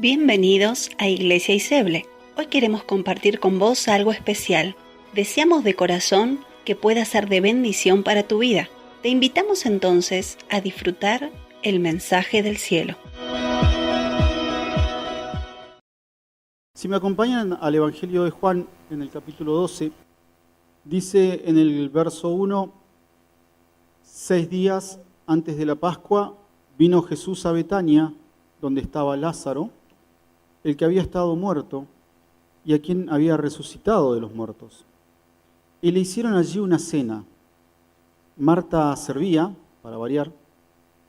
Bienvenidos a Iglesia Iseble. Hoy queremos compartir con vos algo especial. Deseamos de corazón que pueda ser de bendición para tu vida. Te invitamos entonces a disfrutar el mensaje del cielo. Si me acompañan al Evangelio de Juan en el capítulo 12, dice en el verso 1, 6 días antes de la Pascua vino Jesús a Betania, donde estaba Lázaro, el que había estado muerto y a quien había resucitado de los muertos. Y le hicieron allí una cena. Marta servía, para variar,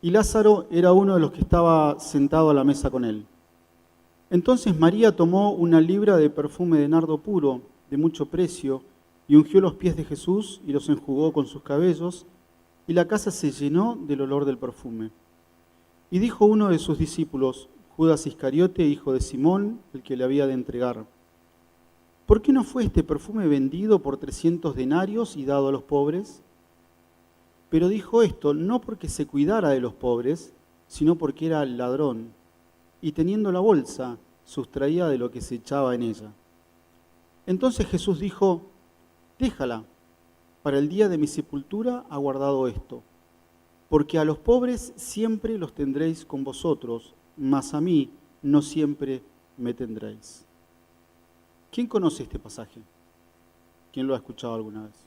y Lázaro era uno de los que estaba sentado a la mesa con él. Entonces María tomó una libra de perfume de nardo puro, de mucho precio, y ungió los pies de Jesús y los enjugó con sus cabellos, y la casa se llenó del olor del perfume. Y dijo uno de sus discípulos, Judas Iscariote, hijo de Simón, el que le había de entregar: ¿por qué no fue este perfume vendido por 300 denarios y dado a los pobres? Pero dijo esto no porque se cuidara de los pobres, sino porque era ladrón, y teniendo la bolsa, sustraía de lo que se echaba en ella. Entonces Jesús dijo: déjala, para el día de mi sepultura ha guardado esto, porque a los pobres siempre los tendréis con vosotros, mas a mí no siempre me tendréis. ¿Quién conoce este pasaje? ¿Quién lo ha escuchado alguna vez?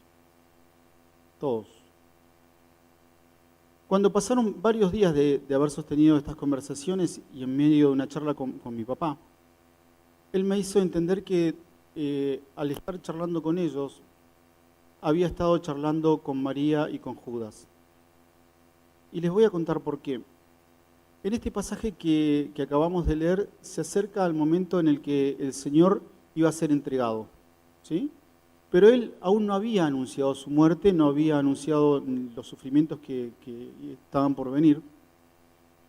Todos. Cuando pasaron varios días de haber sostenido estas conversaciones y en medio de una charla con mi papá, él me hizo entender que al estar charlando con ellos, había estado charlando con María y con Judas. Y les voy a contar por qué. En este pasaje que acabamos de leer, se acerca al momento en el que el Señor iba a ser entregado, ¿sí? Pero Él aún no había anunciado su muerte, no había anunciado los sufrimientos que estaban por venir.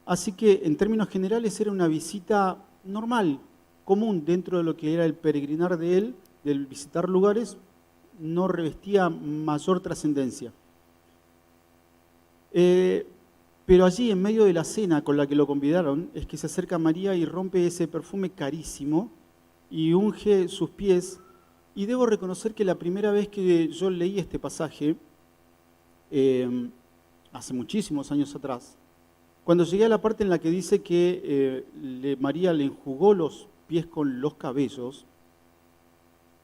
Así que, en términos generales, era una visita normal, común, dentro de lo que era el peregrinar de Él, del visitar lugares, no revestía mayor trascendencia. Pero allí, en medio de la cena con la que lo convidaron, es que se acerca María y rompe ese perfume carísimo y unge sus pies. Y debo reconocer que la primera vez que yo leí este pasaje, hace muchísimos años atrás, cuando llegué a la parte en la que dice que María le enjugó los pies con los cabellos,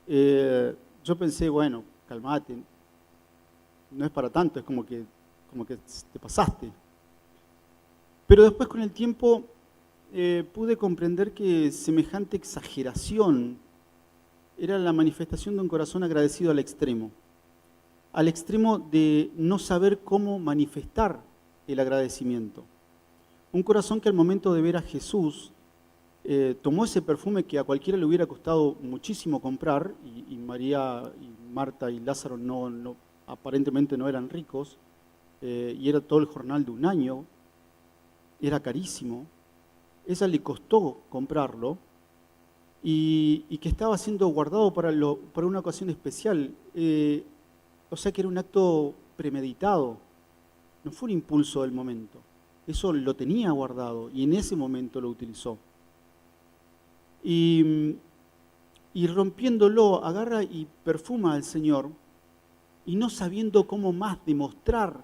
yo pensé, bueno, calmate, no es para tanto, es como que te pasaste. Pero después, con el tiempo, pude comprender que semejante exageración era la manifestación de un corazón agradecido al extremo de no saber cómo manifestar el agradecimiento. Un corazón que al momento de ver a Jesús tomó ese perfume que a cualquiera le hubiera costado muchísimo comprar, y María y Marta y Lázaro aparentemente no eran ricos, y era todo el jornal de un año, era carísimo, ella le costó comprarlo, y que estaba siendo guardado para una ocasión especial, o sea que era un acto premeditado, no fue un impulso del momento, eso lo tenía guardado y en ese momento lo utilizó. Y rompiéndolo, agarra y perfuma al Señor, y no sabiendo cómo más demostrar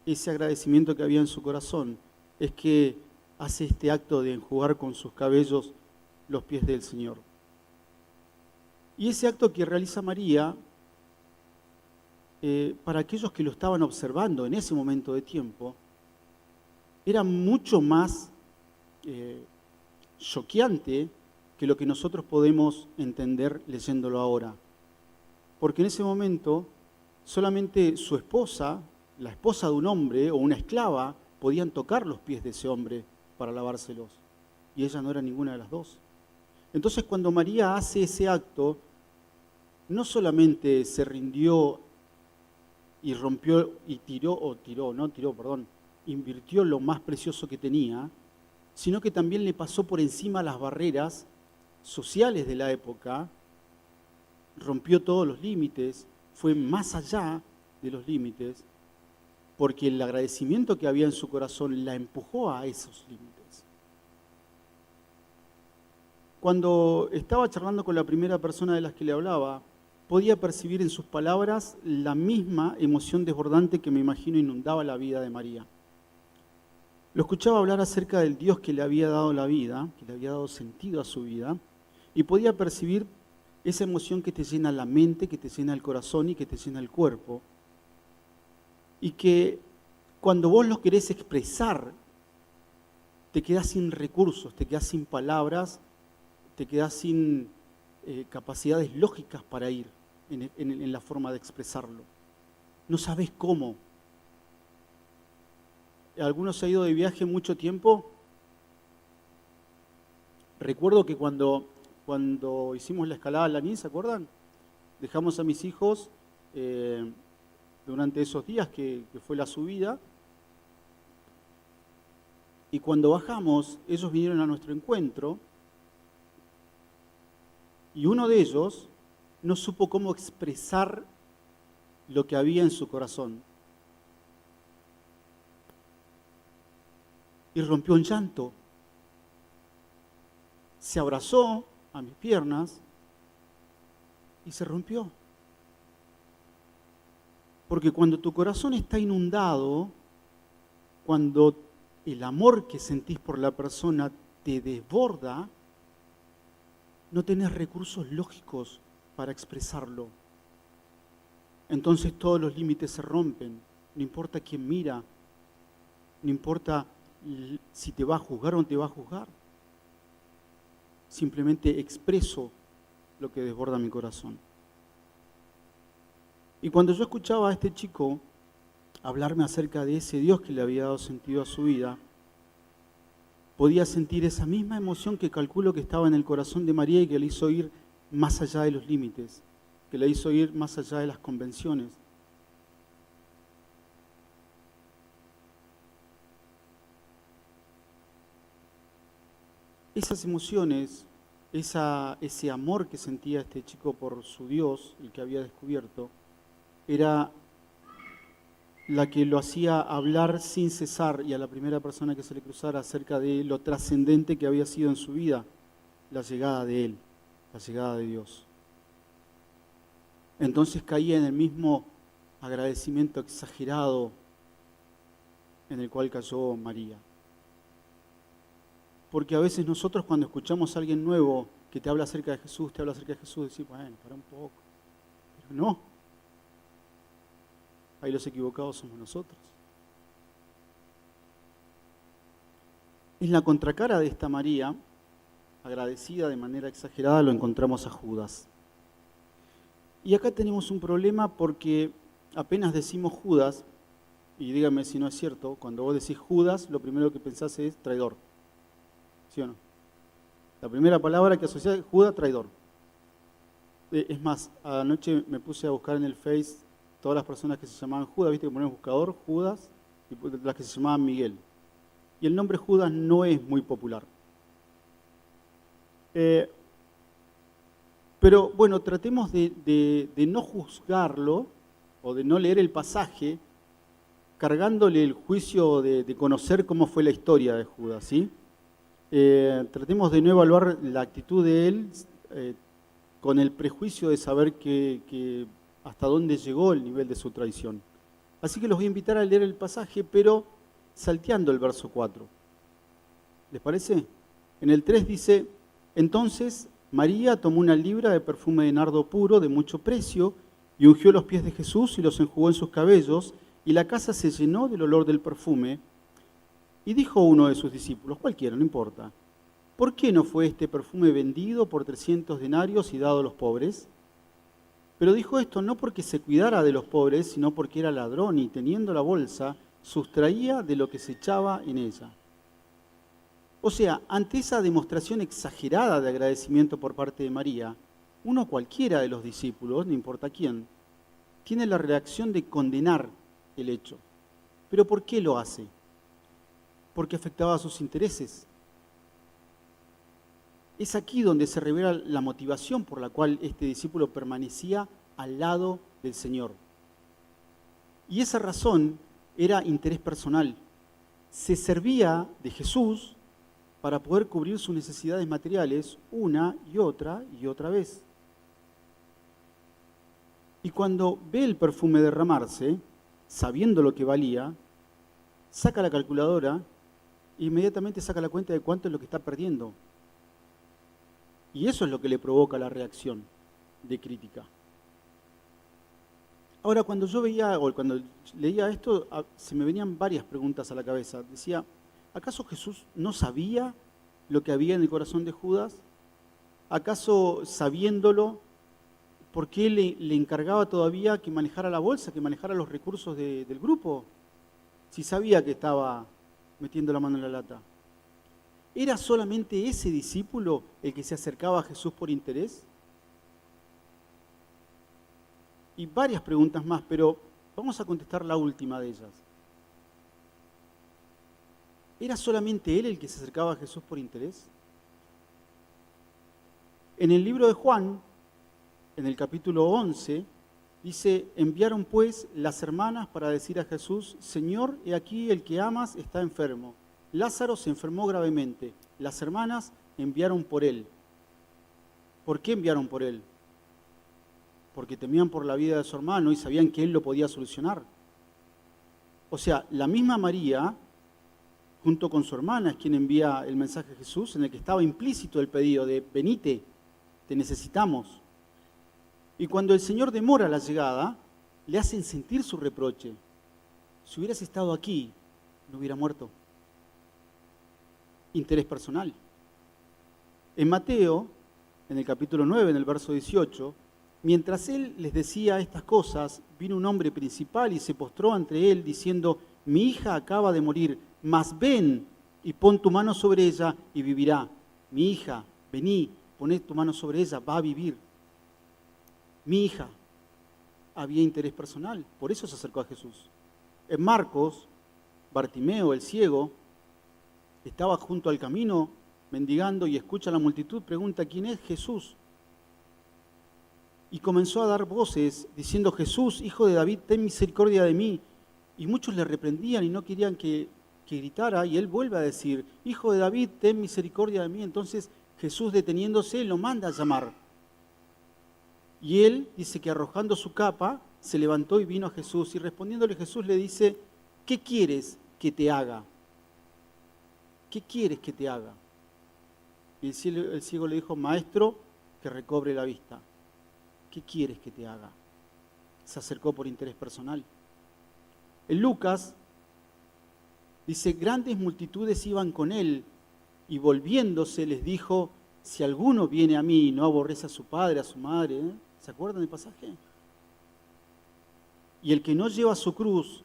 ese agradecimiento que había en su corazón, es que hace este acto de enjugar con sus cabellos los pies del Señor. Y ese acto que realiza María, para aquellos que lo estaban observando en ese momento de tiempo, era mucho más choqueante que lo que nosotros podemos entender leyéndolo ahora. Porque en ese momento solamente su esposa, la esposa de un hombre o una esclava, podían tocar los pies de ese hombre para lavárselos. Y ella no era ninguna de las dos. Entonces, cuando María hace ese acto, no solamente se rindió y rompió y invirtió lo más precioso que tenía, sino que también le pasó por encima las barreras sociales de la época, rompió todos los límites, fue más allá de los límites, porque el agradecimiento que había en su corazón la empujó a esos límites. cuando estaba charlando con la primera persona de las que le hablaba, podía percibir en sus palabras la misma emoción desbordante que me imagino inundaba la vida de María. Lo escuchaba hablar acerca del Dios que le había dado la vida, que le había dado sentido a su vida, y podía percibir esa emoción que te llena la mente, que te llena el corazón y que te llena el cuerpo. Y que cuando vos lo querés expresar, te quedás sin recursos, te quedás sin palabras, te quedás sin capacidades lógicas para ir en la forma de expresarlo. No sabés cómo. Algunos se han ido de viaje mucho tiempo. Recuerdo que cuando hicimos la escalada a Lanín, ¿se acuerdan? Dejamos a mis hijos durante esos días que fue la subida. Y cuando bajamos, ellos vinieron a nuestro encuentro. Y uno de ellos no supo cómo expresar lo que había en su corazón. Y rompió en llanto. Se abrazó a mis piernas y se rompió. Porque cuando tu corazón está inundado, cuando el amor que sentís por la persona te desborda, no tenés recursos lógicos para expresarlo. Entonces todos los límites se rompen. No importa quién mira, no importa si te va a juzgar o no te va a juzgar. Simplemente expreso lo que desborda mi corazón. Y cuando yo escuchaba a este chico hablarme acerca de ese Dios que le había dado sentido a su vida, podía sentir esa misma emoción que calculo que estaba en el corazón de María y que le hizo ir más allá de los límites, que le hizo ir más allá de las convenciones. Esas emociones, ese amor que sentía este chico por su Dios, el que había descubierto, era la que lo hacía hablar sin cesar y a la primera persona que se le cruzara acerca de lo trascendente que había sido en su vida, la llegada de Él, la llegada de Dios. Entonces caía en el mismo agradecimiento exagerado en el cual cayó María. Porque a veces nosotros cuando escuchamos a alguien nuevo que te habla acerca de Jesús, decimos, bueno, para un poco. Pero no. Ahí los equivocados somos nosotros. En la contracara de esta María, agradecida de manera exagerada, lo encontramos a Judas. Y acá tenemos un problema porque apenas decimos Judas, y dígame si no es cierto, cuando vos decís Judas, lo primero que pensás es traidor. ¿Sí o no? La primera palabra que asociás es Judas, traidor. Es más, anoche me puse a buscar en el Face todas las personas que se llamaban Judas, viste que ponen buscador, Judas, y las que se llamaban Miguel. Y el nombre Judas no es muy popular. Pero bueno, tratemos de no juzgarlo o de no leer el pasaje cargándole el juicio de conocer cómo fue la historia de Judas, ¿sí? Tratemos de no evaluar la actitud de él con el prejuicio de saber que hasta dónde llegó el nivel de su traición. Así que los voy a invitar a leer el pasaje, pero salteando el verso 4. ¿Les parece? En el 3 dice, entonces María tomó una libra de perfume de nardo puro de mucho precio y ungió los pies de Jesús y los enjugó en sus cabellos, y la casa se llenó del olor del perfume. Y dijo uno de sus discípulos, cualquiera, no importa, ¿por qué no fue este perfume vendido por 300 denarios y dado a los pobres? Pero dijo esto no porque se cuidara de los pobres, sino porque era ladrón y teniendo la bolsa, sustraía de lo que se echaba en ella. O sea, ante esa demostración exagerada de agradecimiento por parte de María, uno cualquiera de los discípulos, no importa quién, tiene la reacción de condenar el hecho. ¿Pero por qué lo hace? Porque afectaba a sus intereses. Es aquí donde se revela la motivación por la cual este discípulo permanecía al lado del Señor. Y esa razón era interés personal. Se servía de Jesús para poder cubrir sus necesidades materiales una y otra vez. Y cuando ve el perfume derramarse, sabiendo lo que valía, saca la calculadora e inmediatamente saca la cuenta de cuánto es lo que está perdiendo. Y eso es lo que le provoca la reacción de crítica. Ahora, cuando yo veía, o cuando leía esto, se me venían varias preguntas a la cabeza. Decía, ¿acaso Jesús no sabía lo que había en el corazón de Judas? ¿Acaso sabiéndolo, por qué le encargaba todavía que manejara la bolsa, que manejara los recursos del grupo? Si sabía que estaba metiendo la mano en la lata. ¿Era solamente ese discípulo el que se acercaba a Jesús por interés? Y varias preguntas más, pero vamos a contestar la última de ellas. ¿Era solamente él el que se acercaba a Jesús por interés? En el libro de Juan, en el capítulo 11, dice, enviaron pues las hermanas para decir a Jesús, Señor, he aquí el que amas está enfermo. Lázaro se enfermó gravemente. Las hermanas enviaron por él. ¿Por qué enviaron por él? Porque temían por la vida de su hermano y sabían que él lo podía solucionar. O sea, la misma María, junto con su hermana, es quien envía el mensaje a Jesús, en el que estaba implícito el pedido de, venite, te necesitamos. Y cuando el Señor demora la llegada, le hacen sentir su reproche. Si hubieras estado aquí, no hubiera muerto. Interés personal. En Mateo, en el capítulo 9, en el verso 18, mientras él les decía estas cosas, vino un hombre principal y se postró ante él diciendo, mi hija acaba de morir, mas ven y pon tu mano sobre ella y vivirá. Mi hija, vení, poné tu mano sobre ella, va a vivir. Mi hija. Había interés personal, por eso se acercó a Jesús. En Marcos, Bartimeo, el ciego, estaba junto al camino mendigando y escucha a la multitud, pregunta, ¿quién es Jesús? Y comenzó a dar voces diciendo, Jesús, hijo de David, ten misericordia de mí. Y muchos le reprendían y no querían que gritara, y él vuelve a decir, hijo de David, ten misericordia de mí. Entonces Jesús, deteniéndose, lo manda a llamar. Y él dice que arrojando su capa, se levantó y vino a Jesús. Y respondiéndole Jesús le dice, ¿qué quieres que te haga? ¿Qué quieres que te haga? Y el ciego le dijo, maestro, que recobre la vista. ¿Qué quieres que te haga? Se acercó por interés personal. En Lucas dice, grandes multitudes iban con él y volviéndose les dijo, si alguno viene a mí y no aborrece a su padre, a su madre, ¿eh? ¿Se acuerdan del pasaje? Y el que no lleva su cruz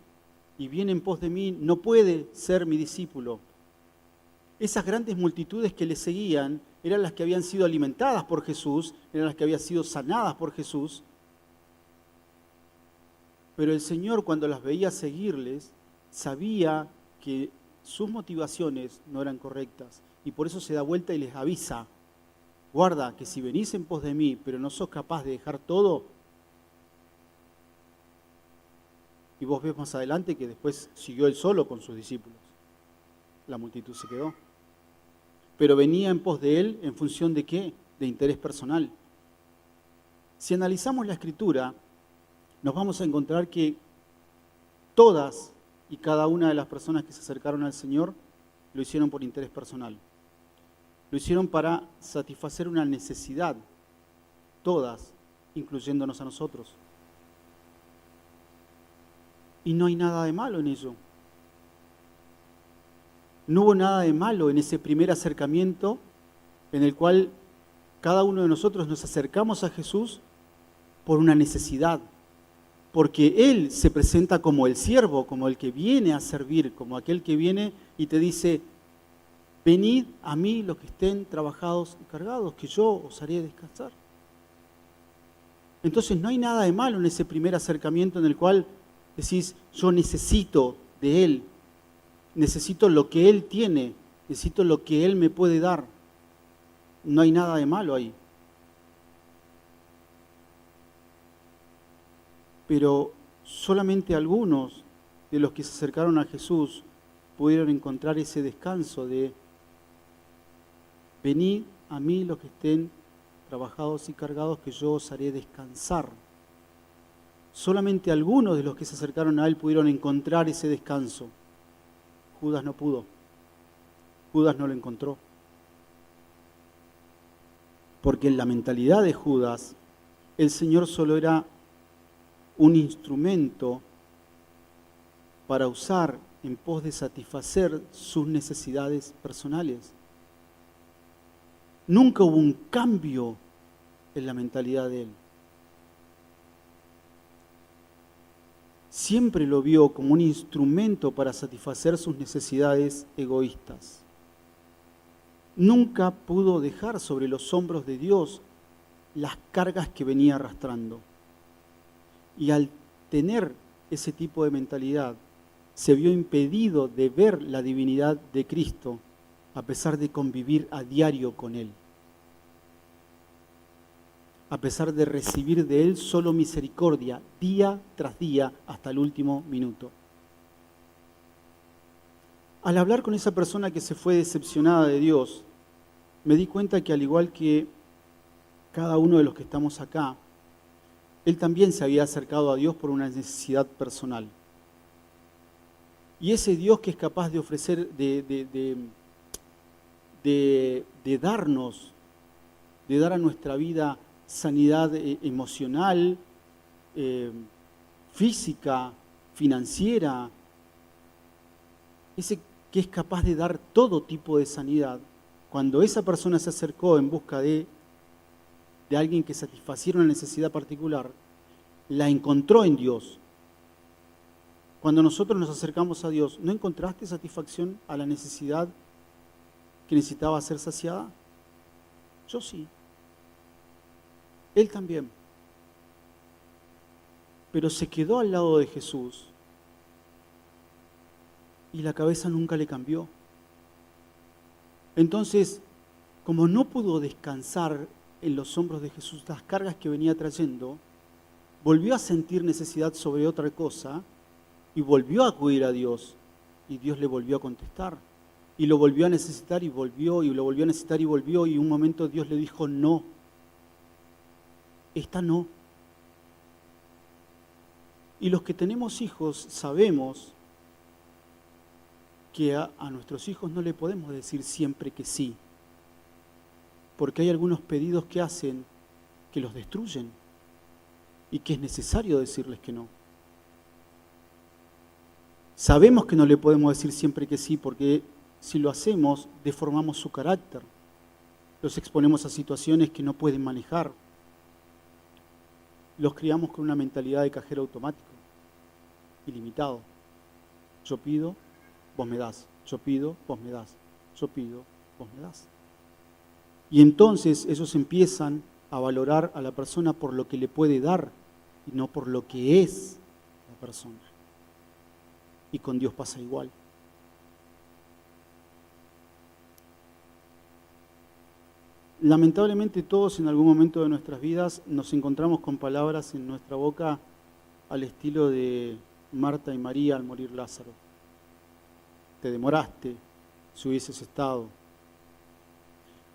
y viene en pos de mí no puede ser mi discípulo. Esas grandes multitudes que le seguían eran las que habían sido alimentadas por Jesús, eran las que habían sido sanadas por Jesús. Pero el Señor, cuando las veía seguirles, sabía que sus motivaciones no eran correctas. Y por eso se da vuelta y les avisa, guarda que si venís en pos de mí, pero no sos capaz de dejar todo, y vos ves más adelante que después siguió él solo con sus discípulos. La multitud se quedó. Pero venía en pos de él en función de ¿qué? De interés personal. Si analizamos la Escritura, nos vamos a encontrar que todas y cada una de las personas que se acercaron al Señor lo hicieron por interés personal. Lo hicieron para satisfacer una necesidad, todas, incluyéndonos a nosotros. Y no hay nada de malo en ello. No hubo nada de malo en ese primer acercamiento en el cual cada uno de nosotros nos acercamos a Jesús por una necesidad, porque Él se presenta como el siervo, como el que viene a servir, como aquel que viene y te dice, venid a mí los que estén trabajados y cargados, que yo os haré descansar. Entonces no hay nada de malo en ese primer acercamiento en el cual decís, yo necesito de Él, necesito lo que Él tiene, necesito lo que Él me puede dar. No hay nada de malo ahí. Pero solamente algunos de los que se acercaron a Jesús pudieron encontrar ese descanso de venid a mí los que estén trabajados y cargados, que yo os haré descansar. Solamente algunos de los que se acercaron a él pudieron encontrar ese descanso. Judas no pudo. Judas no lo encontró. Porque en la mentalidad de Judas, el Señor solo era un instrumento para usar en pos de satisfacer sus necesidades personales. Nunca hubo un cambio en la mentalidad de él. Siempre lo vio como un instrumento para satisfacer sus necesidades egoístas. Nunca pudo dejar sobre los hombros de Dios las cargas que venía arrastrando. Y al tener ese tipo de mentalidad, se vio impedido de ver la divinidad de Cristo, a pesar de convivir a diario con Él. A pesar de recibir de Él solo misericordia, día tras día, hasta el último minuto. Al hablar con esa persona que se fue decepcionada de Dios, me di cuenta que al igual que cada uno de los que estamos acá, él también se había acercado a Dios por una necesidad personal. Y ese Dios que es capaz de ofrecer, de darnos, de dar a nuestra vida sanidad emocional, física, financiera, ese que es capaz de dar todo tipo de sanidad, cuando esa persona se acercó en busca de alguien que satisfaciera una necesidad particular, la encontró en Dios. Cuando nosotros nos acercamos a Dios, ¿no encontraste satisfacción a la necesidad que necesitaba ser saciada? Yo sí. Él también. Pero se quedó al lado de Jesús y la cabeza nunca le cambió. Entonces, como no pudo descansar en los hombros de Jesús las cargas que venía trayendo, volvió a sentir necesidad sobre otra cosa y volvió a acudir a Dios. Y Dios le volvió a contestar. Y lo volvió a necesitar y volvió, y lo volvió a necesitar y volvió. Y un momento Dios le dijo, no, esta no. Y los que tenemos hijos sabemos que a nuestros hijos no le podemos decir siempre que sí, porque hay algunos pedidos que hacen que los destruyen y que es necesario decirles que no. Sabemos que no le podemos decir siempre que sí, porque si lo hacemos, deformamos su carácter, los exponemos a situaciones que no pueden manejar, los criamos con una mentalidad de cajero automático, ilimitado. Yo pido, vos me das. Yo pido, vos me das. Yo pido, vos me das. Y entonces ellos empiezan a valorar a la persona por lo que le puede dar y no por lo que es la persona. Y con Dios pasa igual. Lamentablemente todos en algún momento de nuestras vidas nos encontramos con palabras en nuestra boca al estilo de Marta y María al morir Lázaro. Te demoraste, si hubieses estado.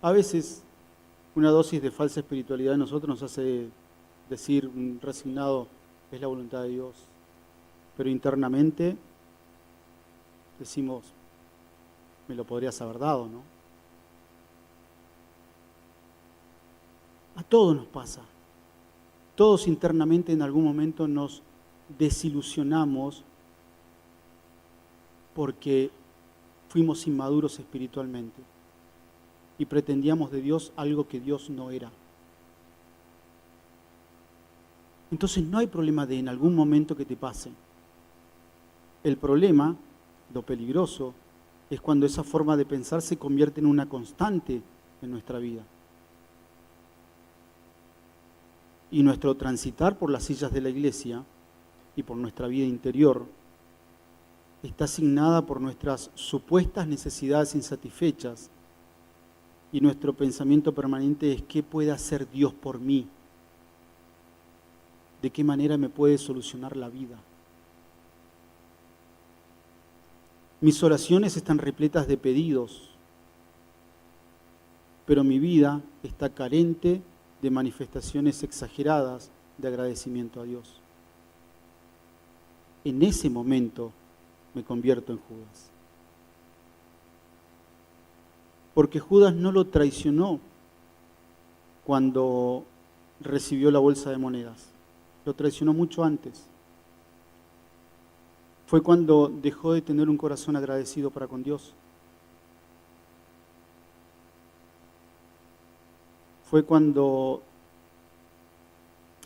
A veces una dosis de falsa espiritualidad en nosotros nos hace decir resignado, es la voluntad de Dios. Pero internamente decimos, me lo podrías haber dado, ¿no? A todos nos pasa. Todos internamente en algún momento nos desilusionamos porque fuimos inmaduros espiritualmente y pretendíamos de Dios algo que Dios no era. Entonces no hay problema de en algún momento que te pase. El problema, lo peligroso, es cuando esa forma de pensar se convierte en una constante en nuestra vida. Y nuestro transitar por las sillas de la iglesia y por nuestra vida interior está asignada por nuestras supuestas necesidades insatisfechas y nuestro pensamiento permanente es ¿qué puede hacer Dios por mí? ¿De qué manera me puede solucionar la vida? Mis oraciones están repletas de pedidos pero mi vida está carente de manifestaciones exageradas de agradecimiento a Dios. En ese momento me convierto en Judas. Porque Judas no lo traicionó cuando recibió la bolsa de monedas. Lo traicionó mucho antes. Fue cuando dejó de tener un corazón agradecido para con Dios. Fue cuando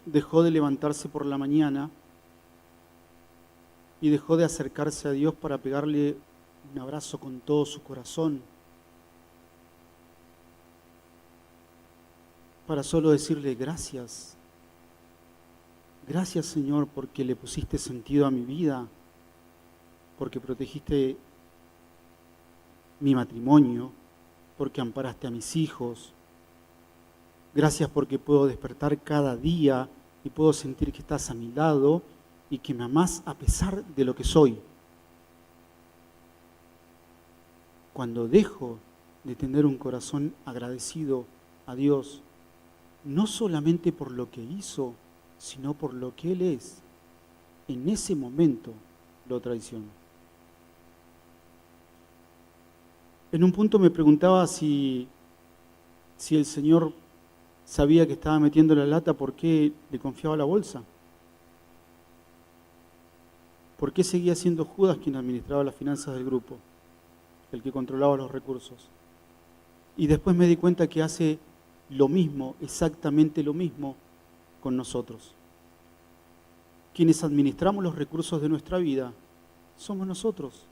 dejó de levantarse por la mañana y dejó de acercarse a Dios para pegarle un abrazo con todo su corazón, para solo decirle gracias. Gracias, Señor, porque le pusiste sentido a mi vida, porque protegiste mi matrimonio, porque amparaste a mis hijos. Gracias porque puedo despertar cada día y puedo sentir que estás a mi lado y que me amás a pesar de lo que soy. Cuando dejo de tener un corazón agradecido a Dios, no solamente por lo que hizo, sino por lo que Él es, en ese momento lo traiciono. En un punto me preguntaba si el Señor sabía que estaba metiendo la lata, ¿por qué le confiaba la bolsa? ¿Por qué seguía siendo Judas quien administraba las finanzas del grupo, el que controlaba los recursos? Y después me di cuenta que hace lo mismo, exactamente lo mismo con nosotros. Quienes administramos los recursos de nuestra vida somos nosotros.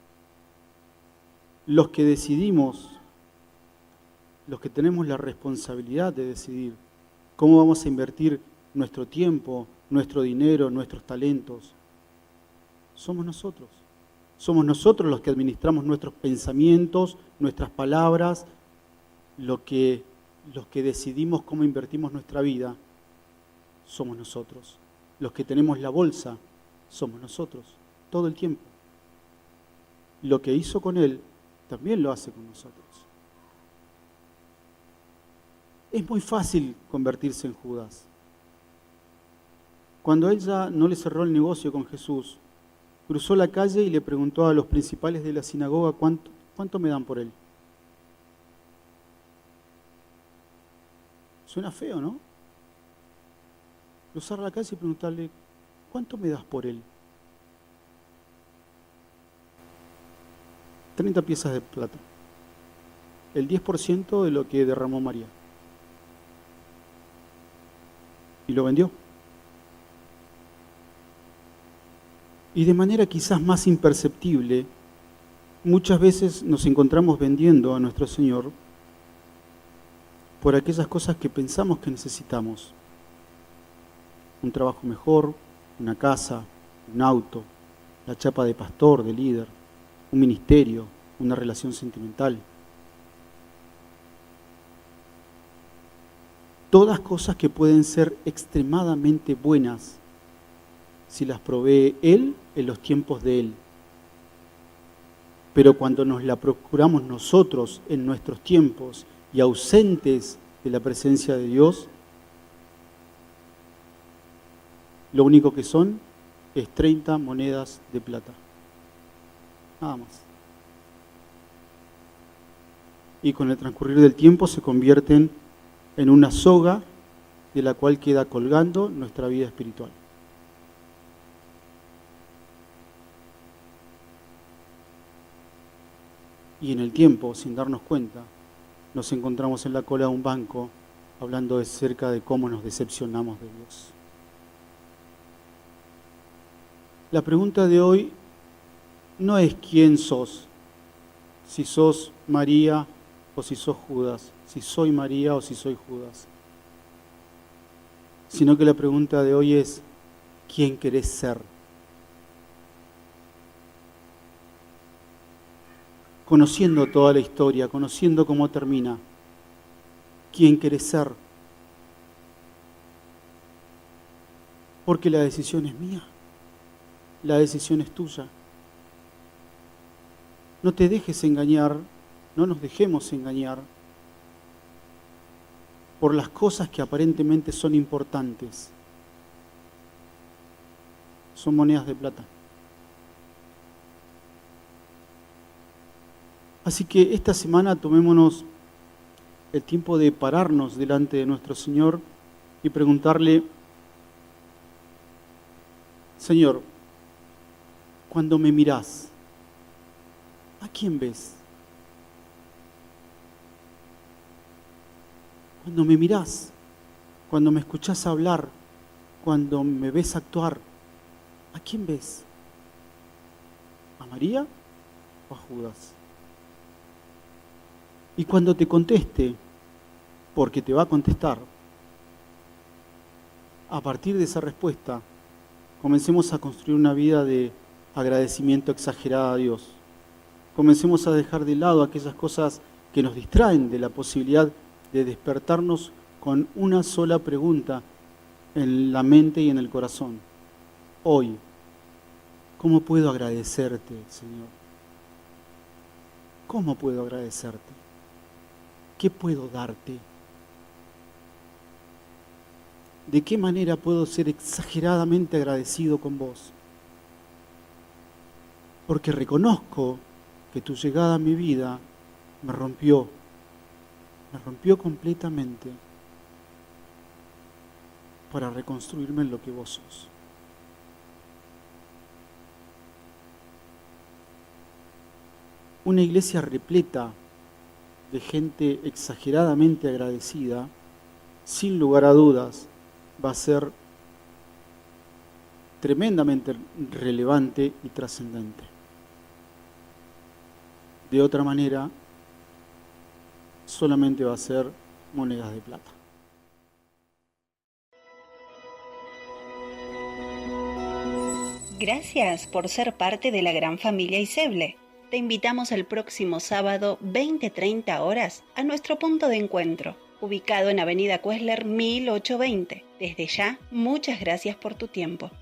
Los que decidimos, los que tenemos la responsabilidad de decidir cómo vamos a invertir nuestro tiempo, nuestro dinero, nuestros talentos, somos nosotros. Somos nosotros los que administramos nuestros pensamientos, nuestras palabras, los que decidimos cómo invertimos nuestra vida, somos nosotros. Los que tenemos la bolsa, somos nosotros, todo el tiempo. Lo que hizo con Él, también lo hace con nosotros. Es muy fácil convertirse en Judas. Cuando él ya no le cerró el negocio con Jesús, cruzó la calle y le preguntó a los principales de la sinagoga, ¿cuánto me dan por él? Suena feo, ¿no? Cruzar la calle y preguntarle, ¿cuánto me das por él? 30 piezas de plata. El 10% de lo que derramó María. Y lo vendió. Y de manera quizás más imperceptible, muchas veces nos encontramos vendiendo a nuestro Señor por aquellas cosas que pensamos que necesitamos. Un trabajo mejor, una casa, un auto, la chapa de pastor, de líder, un ministerio, una relación sentimental. Todas cosas que pueden ser extremadamente buenas si las provee Él en los tiempos de Él. Pero cuando nos la procuramos nosotros en nuestros tiempos y ausentes de la presencia de Dios, lo único que son es 30 monedas de plata. Nada más. Y con el transcurrir del tiempo se convierten en una soga de la cual queda colgando nuestra vida espiritual. Y en el tiempo, sin darnos cuenta, nos encontramos en la cola de un banco hablando acerca de cómo nos decepcionamos de Dios. La pregunta de hoy no es quién sos, si sos María o si sos Judas, si soy María o si soy Judas, sino que la pregunta de hoy es ¿quién querés ser? Conociendo toda la historia, conociendo cómo termina, ¿quién querés ser? Porque la decisión es mía, la decisión es tuya. No te dejes engañar, no nos dejemos engañar por las cosas que aparentemente son importantes. Son monedas de plata. Así que esta semana tomémonos el tiempo de pararnos delante de nuestro Señor y preguntarle: Señor, cuando me mirás, ¿a quién ves? Cuando me mirás, cuando me escuchás hablar, cuando me ves actuar, ¿a quién ves? ¿A María o a Judas? Y cuando te conteste, porque te va a contestar, a partir de esa respuesta, comencemos a construir una vida de agradecimiento exagerada a Dios. Comencemos a dejar de lado aquellas cosas que nos distraen de la posibilidad de despertarnos con una sola pregunta en la mente y en el corazón. Hoy, ¿cómo puedo agradecerte, Señor? ¿Cómo puedo agradecerte? ¿Qué puedo darte? ¿De qué manera puedo ser exageradamente agradecido con vos? Porque reconozco que tu llegada a mi vida me rompió completamente para reconstruirme en lo que vos sos. Una iglesia repleta de gente exageradamente agradecida, sin lugar a dudas, va a ser tremendamente relevante y trascendente. De otra manera, solamente va a ser monedas de plata. Gracias por ser parte de la gran familia Iseble. Te invitamos el próximo sábado 20-30 horas a nuestro punto de encuentro, ubicado en Avenida Cuesler 1820. Desde ya, muchas gracias por tu tiempo.